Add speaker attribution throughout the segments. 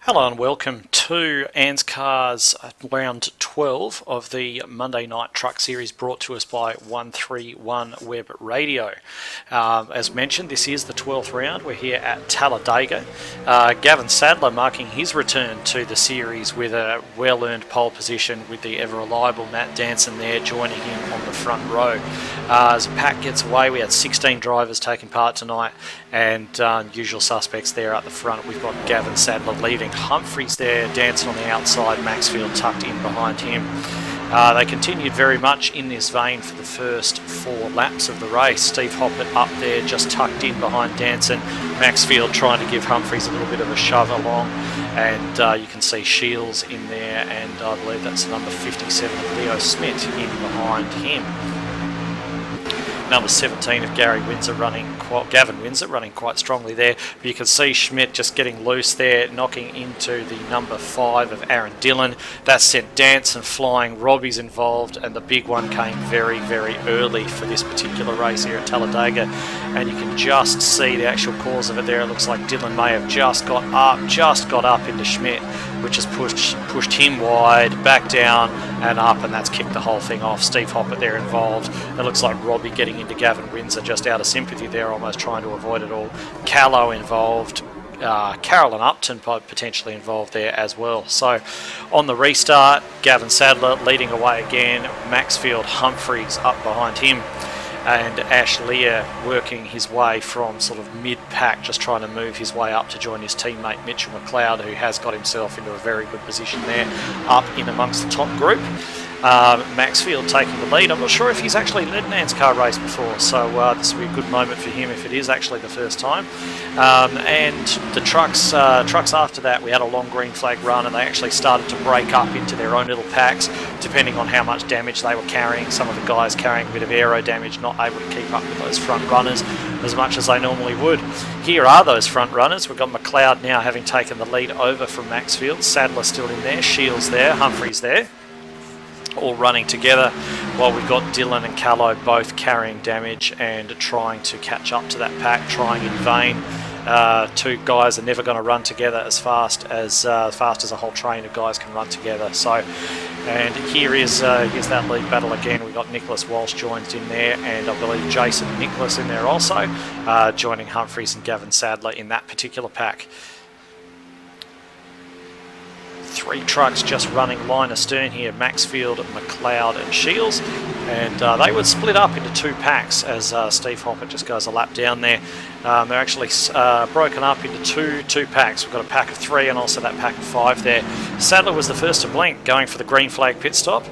Speaker 1: Hello and welcome to Anzcar's round 12 of the Monday Night Truck Series brought to us by 131 Web Radio. As mentioned, this is the 12th round. We're here at Talladega. Gavin Sadler marking his return to the series with a well-earned pole position with the ever-reliable Matt Danson there joining him on the front row. As the pack gets away, we had 16 drivers taking part tonight and usual suspects there at the front. We've got Gavin Sadler leading, Humphries there, Danson on the outside, Maxfield tucked in behind him. They continued very much in this vein for the first 4 laps of the race. Steve Hoppett up there just tucked in behind Danson, Maxfield trying to give Humphries a little bit of a shove along, and you can see Shields in there, and I believe that's number 57 Leo Smith in behind him. Number 17 of Gavin Windsor running quite strongly there. But you can see Schmidt just getting loose there, knocking into the number 5 of Aaron Dillon. That sent Danson flying. Robbie's involved, and the big one came very, very early for this particular race here at Talladega. And you can just see the actual cause of it there. It looks like Dillon may have just got up into Schmidt, which has pushed him wide, back down and up, and that's kicked the whole thing off. Steve Hoppett there involved. It looks like Robbie getting into Gavin Windsor just out of sympathy there, almost trying to avoid it all. Callow involved. Carolyn Upton potentially involved there as well. So on the restart, Gavin Sadler leading away again. Maxfield, Humphries up behind him, and Ash Lear working his way from sort of mid-pack, just trying to move his way up to join his teammate Mitchell McLeod, who has got himself into a very good position there, up in amongst the top group. Maxfield taking the lead. I'm not sure if he's actually led an Anzcar race before, so this will be a good moment for him if it is actually the first time. And the trucks after that, we had a long green flag run, and they actually started to break up into their own little packs, depending on how much damage they were carrying. Some of the guys carrying a bit of aero damage, not able to keep up with those front runners as much as they normally would. Here are those front runners. We've got McLeod now having taken the lead over from Maxfield. Sadler still in there, Shields there, Humphries there, all running together, while we've got Dillon and Callow both carrying damage and trying to catch up to that pack, trying in vain. 2 guys are never going to run together as fast as a whole train of guys can run together. So, and here's that lead battle again. We've got Nicholas Walsh joins in there, and I believe Jason Nicholas in there also, joining Humphries and Gavin Sadler in that particular pack. 3 trucks just running line astern here, Maxfield, McLeod and Shields, and they would split up into 2 packs as Steve Hoppett just goes a lap down there. They're actually broken up into two packs. We've got a pack of 3 and also that pack of 5 there. Sadler was the first to blink, going for the green flag pit stop.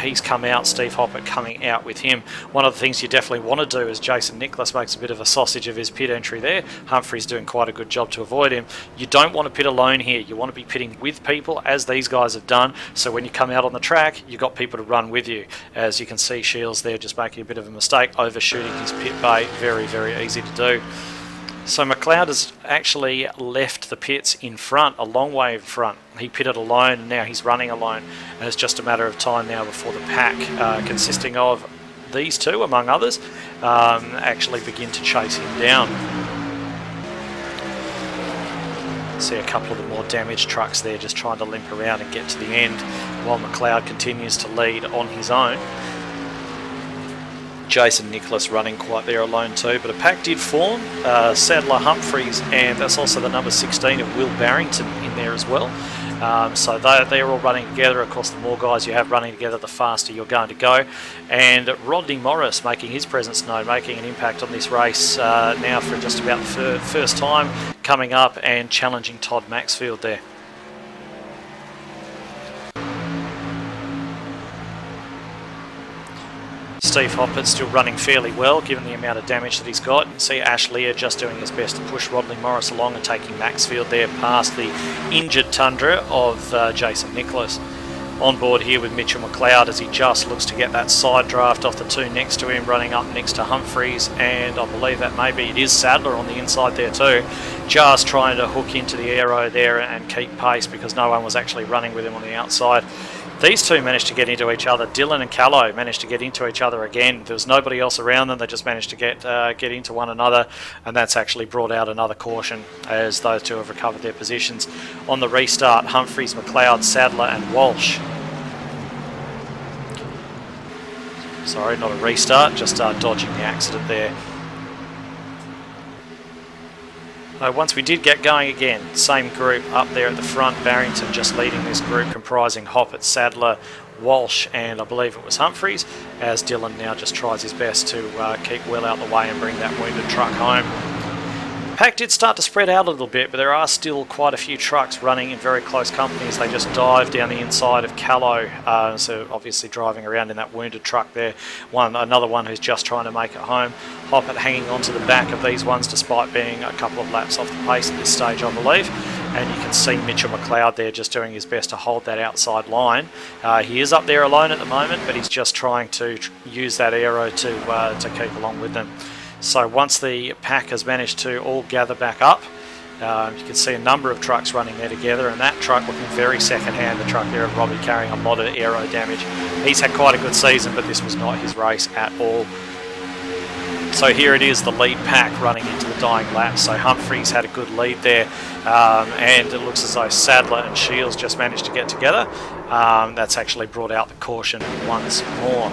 Speaker 1: He's come out, Steve Hoppett coming out with him. One of the things you definitely want to do is Jason Nicholas makes a bit of a sausage of his pit entry there. Humphries doing quite a good job to avoid him. You don't want to pit alone here. You want to be pitting with people, as these guys have done, so when you come out on the track, you've got people to run with you. As you can see, Shields there just making a bit of a mistake, overshooting his pit bay. Very, very easy to do. So McLeod has actually left the pits in front, a long way in front. He pitted alone, and now he's running alone, and it's just a matter of time now before the pack, consisting of these 2 among others, actually begin to chase him down. See a couple of the more damaged trucks there just trying to limp around and get to the end, while McLeod continues to lead on his own. Jason Nicholas running quite there alone too, but a pack did form. Sadler, Humphries, and that's also the number 16 of Will Barrington in there as well. So they're all running together. Of course, the more guys you have running together, the faster you're going to go. And Rodney Morris making his presence known, making an impact on this race now for just about the first time, coming up and challenging Todd Maxfield there. Steve Hoppett still running fairly well given the amount of damage that he's got. You can see Ash Lear just doing his best to push Rodney Morris along and taking Maxfield there past the injured Tundra of Jason Nicholas. On board here with Mitchell McLeod as he just looks to get that side draft off the 2 next to him, running up next to Humphries, and I believe that maybe it is Sadler on the inside there too, just trying to hook into the aero there and keep pace because no one was actually running with him on the outside. These two managed to get into each other. Dylan and Callow managed to get into each other again. There was nobody else around them. They just managed to get into one another, and that's actually brought out another caution as those two have recovered their positions. On the restart, Humphries, McLeod, Sadler and Walsh. Sorry, not a restart, just dodging the accident there. Once we did get going again, same group up there at the front, Barrington just leading this group comprising Hoppert, Sadler, Walsh and I believe it was Humphries, as Dylan now just tries his best to keep well out the way and bring that wounded truck home. Pack did start to spread out a little bit, but there are still quite a few trucks running in very close company as they just dive down the inside of Callow, so obviously driving around in that wounded truck there. Another one who's just trying to make it home. Hoppert hanging onto the back of these ones despite being a couple of laps off the pace at this stage, I believe. And you can see Mitchell McLeod there just doing his best to hold that outside line. He is up there alone at the moment, but he's just trying to use that aero to keep along with them. So once the pack has managed to all gather back up, you can see a number of trucks running there together, and that truck looking very second-hand, the truck there of Robbie carrying a lot of aero damage. He's had quite a good season, but this was not his race at all. So here it is, the lead pack running into the dying lap. So Humphries had a good lead there, and it looks as though Sadler and Shields just managed to get together. That's actually brought out the caution once more.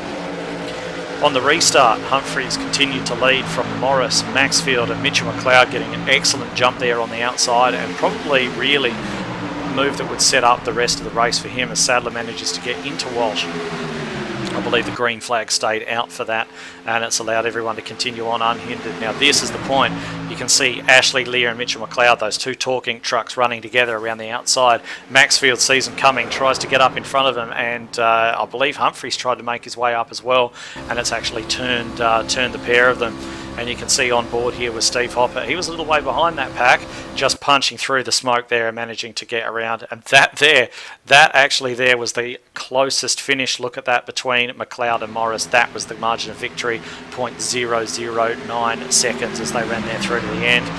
Speaker 1: On the restart, Humphries continued to lead from Morris, Maxfield and Mitchell McLeod, getting an excellent jump there on the outside, and probably really a move that would set up the rest of the race for him as Sadler manages to get into Walsh. I believe the green flag stayed out for that, and it's allowed everyone to continue on unhindered. Now this is the point. You can see Ashley, Lear and Mitchell McLeod, those two talking trucks running together around the outside. Maxfield sees them coming, tries to get up in front of them, and I believe Humphries tried to make his way up as well, and it's actually turned the pair of them. And you can see on board here with Steve Hopper, he was a little way behind that pack, just punching through the smoke there and managing to get around. And that actually there was the closest finish. Look at that between McLeod and Morris. That was the margin of victory, 0.009 seconds as they ran there through to the end.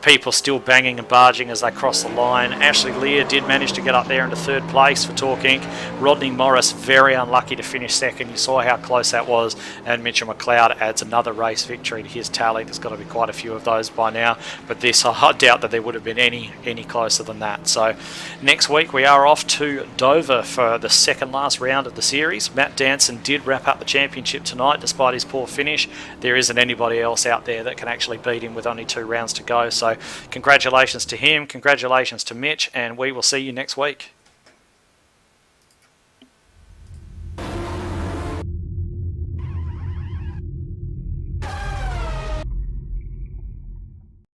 Speaker 1: People still banging and barging as they cross the line. Ashley Lear did manage to get up there into third place for Talk Inc. Rodney Morris very unlucky to finish second. You saw how close that was, and Mitchell McLeod adds another race victory to his tally. There's got to be quite a few of those by now, but this I doubt that there would have been any closer than that. So next week we are off to Dover for the second last round of the series. Matt Danson did wrap up the championship tonight despite his poor finish. There isn't anybody else out there that can actually beat him with only 2 rounds to go. So congratulations to him, congratulations to Mitch, and we will see you next week.